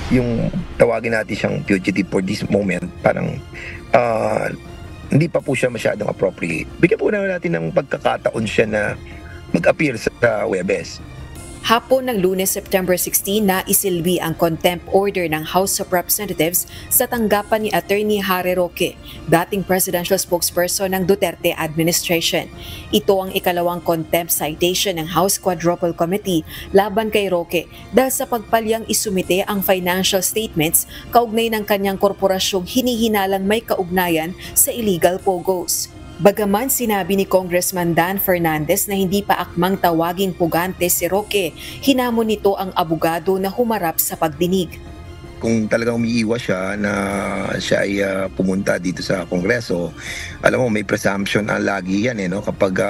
yung tawagin natin siyang fugitive for this moment, parang hindi pa po siya masyadong appropriate. Bigyan po natin ng pagkakataon siya na mag-appear sa Huwebes. Hapon ng Lunes, September 16 na isilbi ang contempt order ng House of Representatives sa tanggapan ni Attorney Harry Roque, dating presidential spokesperson ng Duterte administration. Ito ang ikalawang contempt citation ng House Quadruple Committee laban kay Roque dahil sa pagpalyang isumite ang financial statements kaugnay ng kanyang korporasyong hinihinalang may kaugnayan sa illegal pogos. Bagaman sinabi ni Congressman Dan Fernandez na hindi pa akmang tawaging pugante si Roque, hinamon nito ang abogado na humarap sa pagdinig. Kung talagang umiiwas siya na siya ay pumunta dito sa Kongreso, alam mo may presumption lagi yan kapag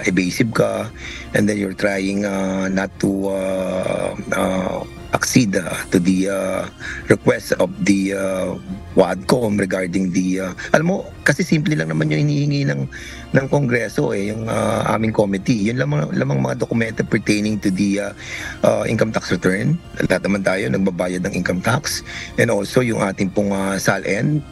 evasive ka and then you're trying not to accede to the request of the Quadcom regarding the alam mo kasi simple lang naman yung hinihingi ng Kongreso yung aming committee, yun lamang mga dokumento pertaining to the income tax return. Lahat naman tayo nagbabayad ng income tax, and also yung ating pong SALN.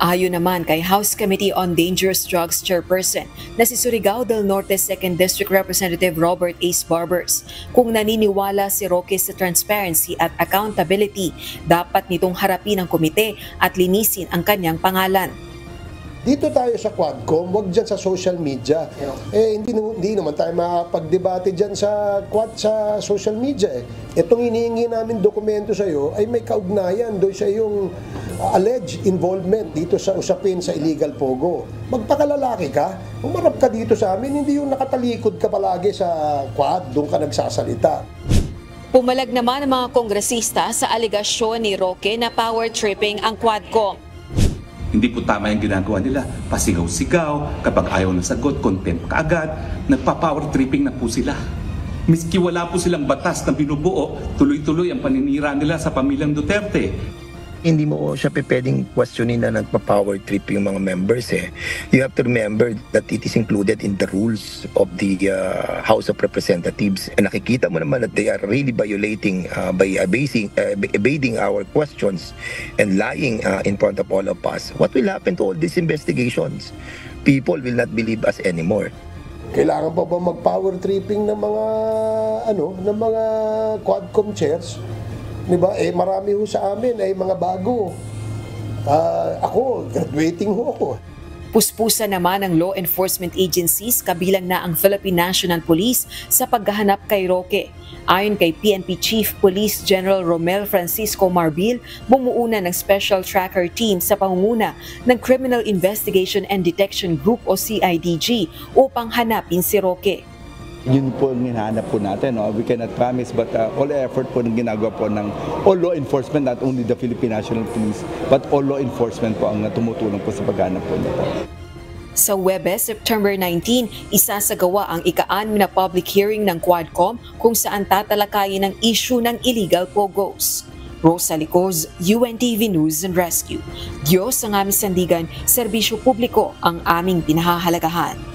Ayon naman kay House Committee on Dangerous Drugs Chairperson na si Surigao del Norte 2nd District Representative Robert Ace Barbers, kung naniniwala si Roque sa transparency at accountability, dapat nitong harapin ang komite at linisin ang kanyang pangalan. Dito tayo sa Quadcom, wag dyan sa social media. Hindi naman tayo makapagdebate dyan sa social media. Itong hinihingi namin dokumento sa iyo ay may kaugnayan doon sa iyong alleged involvement dito sa usapin sa illegal pogo. Magpakalalaki ka, umarap ka dito sa amin, hindi yung nakatalikod ka palagi sa Quad, doon ka nagsasalita. Pumalag naman ang mga kongresista sa alegasyon ni Roque na power tripping ang Quadcom. Hindi po tama yung ginagawa nila. Pasigaw-sigaw, kapag ayaw ng sagot, contempt kaagad, nagpa-power tripping na po sila. Miski wala po silang batas na binubuo, tuloy-tuloy ang paninira nila sa pamilyang Duterte. Hindi mo siya pwedeng questionin na nagpa-power trip yung mga members You have to remember that it is included in the rules of the House of Representatives. And nakikita mo naman that they are really violating by evading our questions and lying in front of all of us. What will happen to all these investigations? People will not believe us anymore. Kailangan pa ba mag-power tripping ng mga Quadcom chairs? Diba? Marami ho sa amin ay mga bago. Ako, graduating ho ako. Puspusan naman ng law enforcement agencies kabilang na ang Philippine National Police sa paghahanap kay Roque. Ayon kay PNP Chief Police General Romel Francisco Marbil, bumuuna ng Special Tracker Team sa pangunguna ng Criminal Investigation and Detection Group o CIDG upang hanapin si Roque. Yun po ang hinahanap po natin. No? We cannot promise, but all effort po ng ginagawa po ng all law enforcement, not only the Philippine National Police, but all law enforcement po ang tumutulong po sa paghanap po nito. Sa Huwebes, September 19, isasagawa ang ika-6 na public hearing ng Quadcom kung saan tatalakayin ang issue ng illegal pogos. Rosa Licoz, UNTV News and Rescue. Diyos ang aming sandigan, serbisyo publiko ang aming pinahahalagahan.